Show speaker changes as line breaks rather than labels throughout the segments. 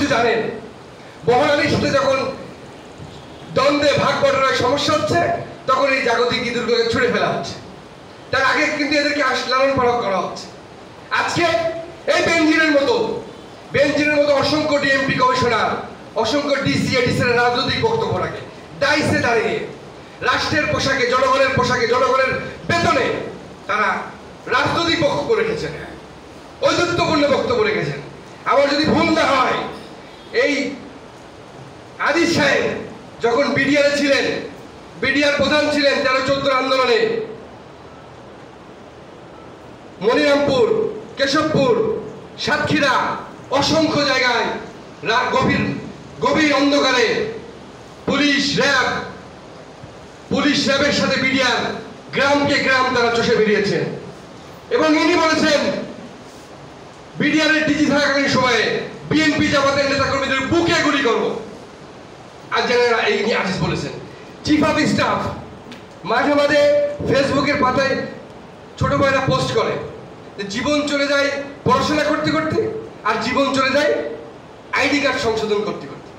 কিছু জানেন। মহারানীর সাথে যখন দ্বন্দ্বে ভাগ বটরার সমস্যা হচ্ছে, তখন এই জাগতিক ইঁদুরগুলোকে ছুড়ে ফেলা হচ্ছে। তার আগে কিন্তু এদেরকে লালন পালন করা হচ্ছে। আজকে এই বেনজিরের মতো অসংখ্য ডিএমপি কমিশনার, অসংখ্য ডিসি এডিসির রাজনৈতিক বক্তব্য রাখে, দায়িত্বে দাঁড়িয়ে রাষ্ট্রের পোশাকে, জনগণের পোশাকে, জনগণের বেতনে তারা রাজনৈতিক বক্তব্য রেখেছেন, ঔদ্ধত্যপূর্ণ বক্তব্য রেখেছেন। আমার যদি ভুল না হয়, এই আজিজ সাহেব যখন বিডিআর ছিলেন, বিডিআর প্রধান ছিলেন 13-14 আন্দোলনে, মনিরামপুর, কেশবপুর, সাতক্ষীরা, অসংখ্য জায়গায় গভীর অন্ধকারে পুলিশ র্যাবের সাথে বিডিআর গ্রামকে গ্রাম তারা চষে বেরিয়েছেন। এবং ইনি বলেছেন, বিডিআরের ডিজি থাকাকালীন সময়ে বিএনপি জামাতের নেতাকর্মীদের বুকে গুলি করবো। আর যারা এই নিয়ে আজিজ বলেছেন, চিফ অফ স্টাফ মাঝে মাঝে ফেসবুকের পাতায় ছোট ভাইরা পোস্ট করে যে জীবন চলে যায় পড়াশোনা করতে করতে, আর জীবন চলে যায় আইডি কার্ড সংশোধন করতে করতে।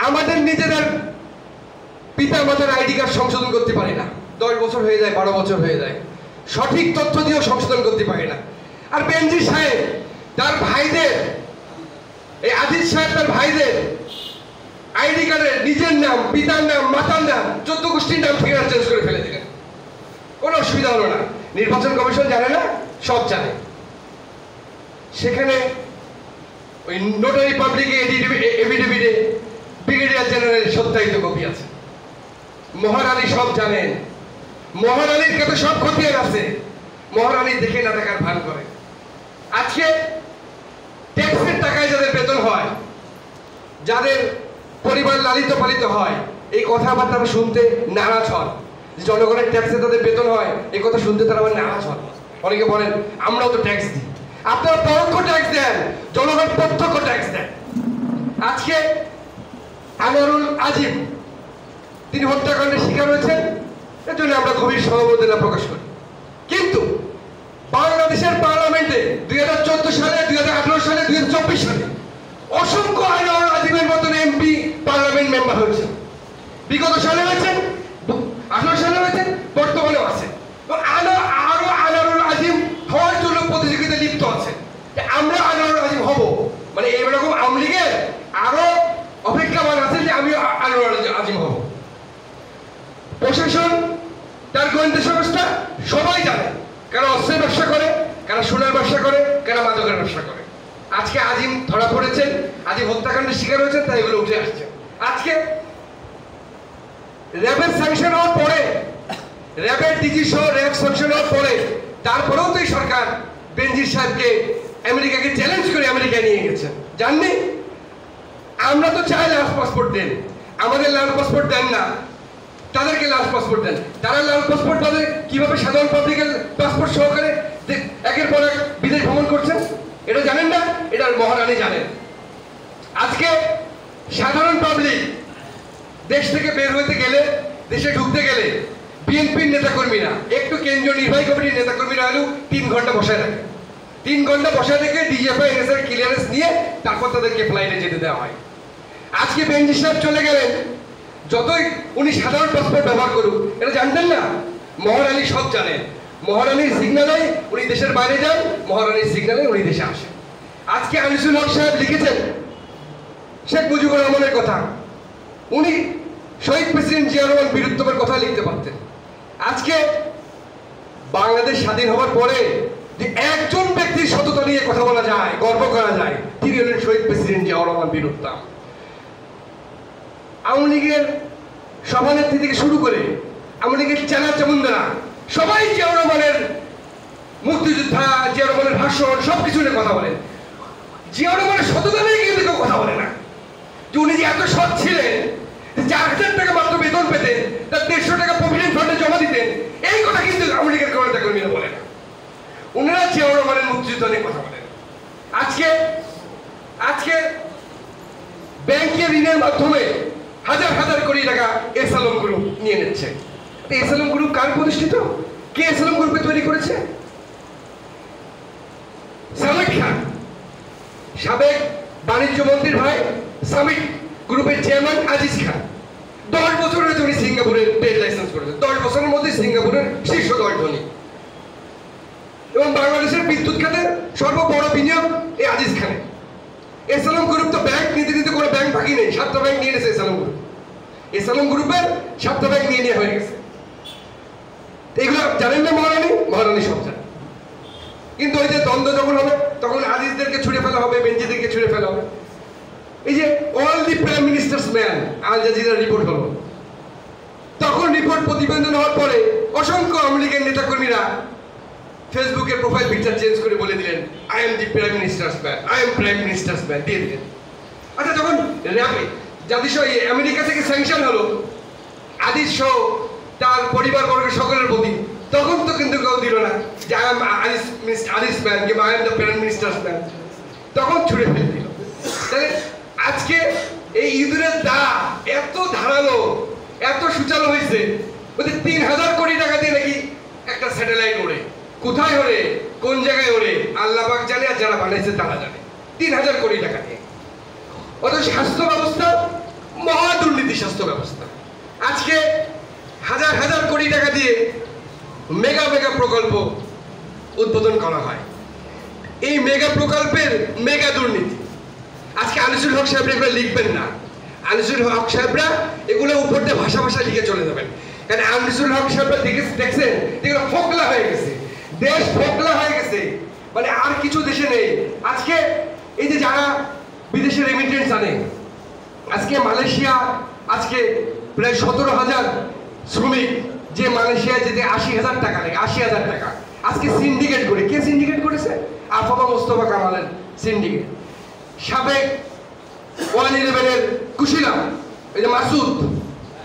আমাদের নিজেদের পিতা মাতার আইডি কার্ড সংশোধন করতে পারি না, 10 বছর হয়ে যায়, 12 বছর হয়ে যায়, সঠিক তথ্য দিয়েও সংশোধন করতে পারি না। আর বেনজির সাহেব তার ভাইদের, এই আজিজ সাহেব তার ভাইদের আইডি কার্ডের নিজের নাম, পিতার নাম, মাতার নাম, 14 গোষ্ঠীর নাম ঠিকানা চেঞ্জ করে ফেলে দিলেন। কোনো অসুবিধা হলো না। নির্বাচন কমিশন জানে না, সব জানে। সেখানে ওই নোটারি পাবলিকে এফিডেভিটে ব্রিগেডিয়ার জেনারেল সত্যায়িত কপি আছে। মহারানী সব জানেন, মহারানীর কাছে সব খতিয়ান আছে, মহারানী দেখে না দেখার ভান করে। আজকে ট্যাক্সের টাকায় যাদের বেতন হয়, যাদের পরিবার লালিত পালিত হয়, এই কথাবার্তা শুনতে নারাজ হন। জনগণের ট্যাক্সে তাদের বেতন হয়, এই কথা শুনতে তারা আবার নারাজ হন। অনেকে বলেন আমরাও তো ট্যাক্স দিই। আপনারা পরোক্ষ ট্যাক্স দেন, জনগণ প্রত্যক্ষ ট্যাক্স দেন। আজকে আনোয়ারুল আজিম তিনি হত্যাকাণ্ডের শিকার হয়েছেন, এর জন্য আমরা গভীর সমবেদনা প্রকাশ করি। কিন্তু বাংলাদেশের পার্লামেন্টে 2014 সালে, 2018 সালে, 2024 সালে অসংখ্য আনোয়ারুল আজিমের মতন এমপি পার্লামেন্ট মেম্বার হয়েছে। বিগত সালে হয়েছেন, 18 সালে হয়েছেন, বর্তমানেও আছে। আরো আনোয়ারুল আজিম হওয়ার জন্য প্রতিযোগিতা লিপ্ত আছে। আমরা আনোয়ারুল আজিম হব, মানে এইরকম আওয়ামী লীগের আরো অপেক্ষামান আছে যে আমি আনোয়ারুল আজিম হব। প্রশাসন, তার গোয়েন্দা সংস্থা সবাই জানে কারা অস্ত্রের ব্যবসা করে, কারা সোনার ব্যবসা করে, কারা মাদকের ব্যবসা করে। আজকে আজিম ধরা পড়েছেন, আজিম হত্যাকাণ্ডের শিকার হয়েছেন, তাই এগুলো উঠে আসছে। আজকে র্যাবের স্যাংশন হওয়ার পরে, র্যাবের ডিজি সহ র্যাব স্যাংশন হওয়ার পরে, তারপরেও তো এই সরকার বেনজির সাহেবকে আমেরিকাকে চ্যালেঞ্জ করে আমেরিকায় নিয়ে গেছেন। জাননি আমরা তো চাই লাল পাসপোর্ট দেন, আমাদের লাল পাসপোর্ট দেন না, তাদেরকে লাল পাসপোর্ট দেন। তারা লাল পাসপোর্ট তাদের কিভাবে সাধারণ পাবলিকের পাসপোর্ট সহকারে একের পর এক বিদেশ ভ্রমণ করছেন, এটা জানেন না? এটা মহারানী জানেন। আজকে সাধারণ পাবলিক দেশ থেকে বের হতে গেলে, দেশে ঢুকতে গেলে বিএনপির নেতাকর্মীরা, একটু কেন্দ্রীয় নির্বাহী কমিটির নেতাকর্মীরা হলেও 3 ঘন্টা বসায় রাখে। 3 ঘন্টা বসায় রেখে ডিজিএফআই এনএসআর ক্লিয়ারেন্স নিয়ে তারপর তাদেরকে ফ্লাইটে যেতে দেওয়া হয়। আজকে বেনজির সাহেব চলে গেলেন, যতই উনি সাধারণ পাসপোর্ট ব্যবহার করুক, এটা জানতেন না? মহারানী সব জানেন। মহারানীর সিগন্যালে উনি দেশের বাইরে যান, মহারানীর সিগন্যালে উনি দেশে আসেন। আজকে আনিসুল হক সাহেব লিখেছেন শেখ মুজিবুর রহমানের কথা, উনি শহীদ প্রেসিডেন্ট জিয়া রহমান বীরত্বের কথা লিখতে পারতেন। আজকে বাংলাদেশ স্বাধীন হওয়ার পরে যে একজন ব্যক্তির সততা নিয়ে কথা বলা যায়, গর্ব করা যায়, তিনি হলেন শহীদ প্রেসিডেন্ট জিয়া রহমান বীরত্তম। আওয়ামী লীগের সভানেত্রী থেকে শুরু করে আওয়ামী লীগের চেলা চামুন্দারা সবাই জিয়া রহমানের মুক্তিযোদ্ধা, জিয়া রহমানের ভাষণ সবকিছু নিয়ে কথা বলেন। জিয়া রহমানের সততা নিয়ে কিন্তু কেউ কথা বলে না। যে উনি যে এত সৎ ছিলেন, 4,000 টাকা মাত্র বেতন পেতেন, তার 150 টাকা প্রভিডেন্ট ফান্ডে জমা দিতেন, এই কথা কিন্তু আওয়ামী লীগের নেতাকর্মীরা বলে না। উনারা জিয়া রহমানের মুক্তিযুদ্ধ নিয়ে কথা বলেন। আজকে ব্যাংকের ঋণের মাধ্যমে হাজার হাজার কোটি টাকা এসএলএম গ্রুপ নিয়ে নিচ্ছে। এসএলএম গ্রুপ কার প্রতিষ্ঠিত? কে এসএলএম গ্রুপে তৈরি করেছে? সালেক খান, সাবেক বাণিজ্য মন্ত্রীর ভাই সামিট গ্রুপের চেয়ারম্যান আজিজ খান 10 বছর হয়েছে উনি সিঙ্গাপুরের ট্রেড লাইসেন্স করেছেন। 10 বছরের মধ্যে সিঙ্গাপুরের শীর্ষ 10 ধনী এবং বাংলাদেশের বিদ্যুৎ খাতে সর্ববড় বিনিয়োগ এই আজিজ খানে। এসালাম গ্রুপ তো ব্যাংক নিতে নিতে কোনো ব্যাংক বাকি নেই, 7টা ব্যাংক নিয়ে নিয়েছে এসালাম গ্রুপ। এসালাম গ্রুপের 7টা ব্যাংক নিয়ে নেওয়া হয়ে গেছে। এগুলো জানেন না মহারানী সব জানেন। কিন্তু ওই যে দ্বন্দ্ব যখন হবে তখন আজিজদেরকে ছুড়ে ফেলা হবে, বেঞ্জিদেরকে ছুড়ে ফেলা হবে। এই যে all the prime minister's man Al Jazeera report হলো, তখন রিপোর্ট প্রতিবেদন হওয়ার পরে অসংখ্য আওয়ামী লীগের নেতাকর্মীরা ফেসবুকের প্রোফাইল পিকচার চেঞ্জ করে বলে দিলেন I am the prime minister's man, I am prime minister's man দিয়ে দিলেন। আচ্ছা, যখন জাতিসংঘ আমেরিকা থেকে স্যাংশন হলো আজিজ সহ তার পরিবারবর্গের সকলের প্রতি, তখন তো কিন্তু কেউ দিল না যে আই এম আজিজ ম্যান কিংবা I am the prime minister's man, তখন ছুড়ে ফেলে দিল। তাহলে আজকে এই ইঁদুরের দা এত ধারালো, এত সুচালো হয়েছে, ওদের 3000 কোটি টাকা দিয়ে নাকি একটা স্যাটেলাইট ওড়ে। কোথায় ওড়ে, কোন জায়গায় ওড়ে আল্লাহ পাক জানে, আর যারা বানাইছে তারা জানে। 3000 কোটি টাকা দিয়ে। অথচ স্বাস্থ্য ব্যবস্থা মহা দুর্নীতি। স্বাস্থ্য ব্যবস্থা আজকে হাজার হাজার কোটি টাকা দিয়ে মেগা মেগা প্রকল্প উদ্বোধন করা হয়। এই মেগা প্রকল্পের মেগা দুর্নীতি। আজকে আনিসুল হক সাহেবরা এগুলো লিখবেন না। আনিসুল হক সাহেবরা এগুলো উপর দিয়ে ভাষা ভাষা লিখে চলে যাবেন। কারণ আনিসুল হক সাহেবরা দেখছেন এগুলো ফোকলা হয়ে গেছে, দেশ ফোকলা হয়ে গেছে, মানে আর কিছু দেশে নেই। আজকে এই যে যারা বিদেশে রেমিটেন্স আনে, আজকে মালয়েশিয়া আজকে প্রায় 17,000 শ্রমিক যে মালয়েশিয়ায় যেতে 80,000 টাকা লাগে, 80,000 টাকা আজকে সিন্ডিকেট করে। কে সিন্ডিকেট করেছে? আফাবা মোস্তফা কামালের সিন্ডিকেট। সাবেক 111-এর কুশিলাম, এই যে মাসুদ,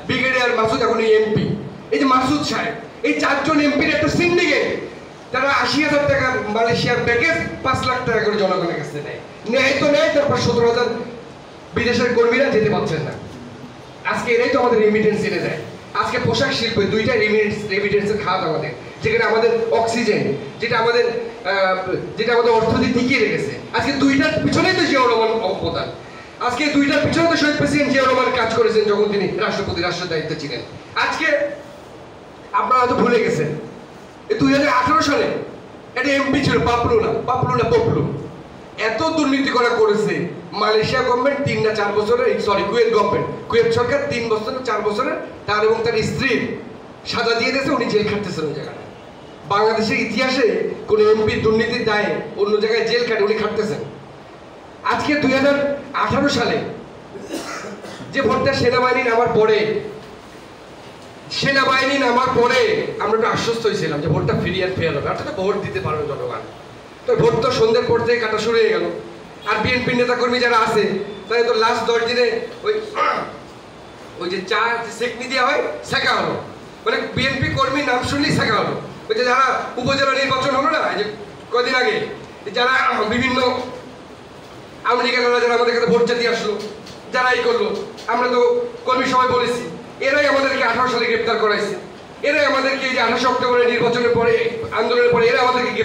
ব্রিগেডিয়ার মাসুদ, এখন এমপি, এই যে মাসুদ সাহেব, এই 4 জন এমপির একটা সিন্ডিকেট। তারা 80,000 টাকা মালয়েশিয়ার প্যাকেজ 5 লাখ টাকা করে জনগণের কাছে নেয়। নেয় তো নেয়, তারপর 17,000 বিদেশের কর্মীরা যেতে পারছেন না। আজকে এরাই তো আমাদের রেমিটেন্স এনে দেয়। আজকে পোশাক শিল্পে 2টা রেমিটেন্সের খাত আমাদের, যেখানে আমাদের অক্সিজেন, যেটা আমাদের অর্থনীতি টিকিয়ে রেখেছে। আজকে 2টার পিছনেই তো জিয়াউর রহমান অবদান। আজকে 2টার পিছনে তো শহীদ প্রেসিডেন্ট জিয়াউর রহমান কাজ করেছেন যখন তিনি রাষ্ট্রের দায়িত্বে ছিলেন। আজকে আপনারা হয়তো ভুলে গেছেন 2018 সালে একটা এমপি ছিল পপলু, এত দুর্নীতি করেছে মালয়েশিয়া গভর্নমেন্ট 3 না 4 বছরের, কুয়েত গভর্নমেন্ট, কুয়েত সরকার 3 বছর না 4 বছরের তার এবং তার স্ত্রীর সাজা দিয়ে দিয়েছে। উনি জেল খাটতেছেন ওই জায়গায়। বাংলাদেশের ইতিহাসে কোন এমপি দুর্নীতির দায়ে অন্য জায়গায় জেল খাটে, উনি খাটতেছেন। আজকে 2018 সালে যে ভোটটা সেনাবাহিনী নামার পরে আমরা একটু আশ্বস্ত হয়েছিলাম যে ভোটটা ফ্রি আর ফেয়ার হবে, অর্থাৎ ভোট দিতে পারবে জনগণ। তো ভোট তো সন্ধ্যের পর থেকে কাটা শুরু হয়ে গেল। আর বিএনপি নেতাকর্মী যারা আছে তাই তো লাস্ট 10 দিনে ওই যে চা সেকনি দেওয়া হয়, শেখা হলো, মানে বিএনপি কর্মী নাম শুনলেই শেখা হলো। ওই যে যারা উপজেলা নির্বাচন হলো না, যে কদিন আগে, যারা বিভিন্ন আমেরিকানরা যারা আমাদের কাছে ভোট চাইতে আসলো, যারা এই করলো, আমরা তো কর্মী সবাই বলেছি, এরাই আমাদেরকে 18 সালে গ্রেপ্তার করাইছে। এরাই আমাদেরকে এই যে 28 অক্টোবরের নির্বাচনের পরে, আন্দোলনের পরে এরা আমাদেরকে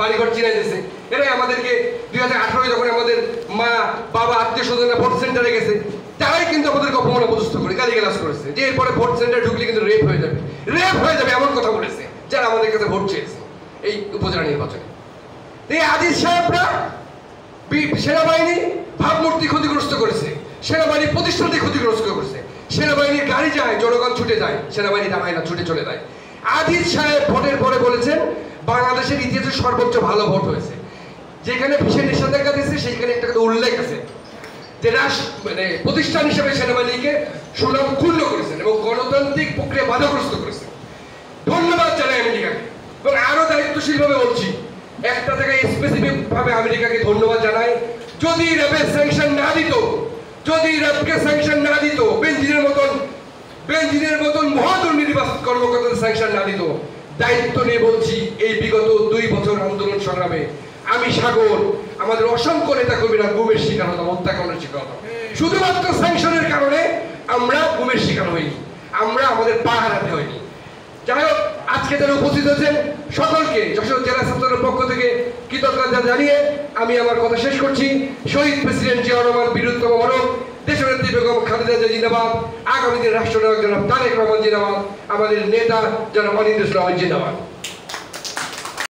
বাড়িঘর চিনাই দিয়েছে। এরাই আমাদেরকে 2018 যখন আমাদের মা বাবা আত্মীয় স্বজনরা ভোট সেন্টারে গেছে, তারাই কিন্তু আমাদেরকে অপমান অপদস্থ করে গালিগালাজ করেছে যে এরপরে ভোট সেন্টারে ঢুকলে কিন্তু রেপ হয়ে যাবে এমন কথা বলেছে যারা আমাদের কাছে ভোট চেয়েছে এই উপজেলা নির্বাচনে। এই আজিজ সাহেবরা সেনাবাহিনী ভাবমূর্তি ক্ষতিগ্রস্ত করেছে, সেনাবাহিনী প্রতিষ্ঠানকে ক্ষতিগ্রস্ত করেছে। সেনাবাহিনীর গাড়ি যায়, জনগণ ছুটে যায়, সেনাবাহিনী দাঁড়ায় না, ছুটে চলে যায়। আজিজ সাহেব ভোটের পরে বলেছেন বাংলাদেশের ইতিহাসে সর্বোচ্চ ভালো ভোট হয়েছে। যেখানে ভিসা নিষেধাজ্ঞা দিয়েছে সেখানে একটা উল্লেখ আছে যে মানে প্রতিষ্ঠান হিসেবে সেনাবাহিনীকে সুনাম ক্ষুণ্ণ করেছেন এবং গণতান্ত্রিক প্রক্রিয়া বাধাগ্রস্ত করেছেন। ধন্যবাদ জানাই আমেরিকাকে। এবং আরো দায়িত্বশীলভাবে বলছি, একটা জায়গায় স্পেসিফিক ভাবে আমেরিকাকে ধন্যবাদ জানাই। যদি র্যাবের স্যাংশন না দিত, বেনজিরের মতন মহাদুর্নীতিবাজ কর্মকর্তাদের স্যাংশন না দিত, দায়িত্ব নিয়ে বলছি এই বিগত 2 বছর আন্দোলন সংগ্রামে আমি সাগর, আমাদের অসংখ্য নেতা কর্মীরা গুমের শিকার হতাম, হত্যাকাণ্ডের শিকার হতাম। শুধুমাত্র স্যাংশনের কারণে আমরা গুমের শিকার হইনি, আমরা আমাদের পা হারাতে হয়নি। যাই হোক, আজকে আজকে যারা উপস্থিত হয়েছে সকলকে যশোর জেলা ছাত্রের পক্ষ থেকে কৃতজ্ঞতা জানিয়ে আমি আমার কথা শেষ করছি। শহীদ প্রেসিডেন্ট জিয়াউর রহমান বীরুত্তম মরক, দেশনেত্রী বেগম খালেদা জিয়া জিন্দাবাদ, আগামী দিন রাষ্ট্রনায়ক জনাব তারেক রহমান জিন্দাবাদ, আমাদের নেতা জনাব অনিন্দ্য ইসলাম জিন্দাবাদ।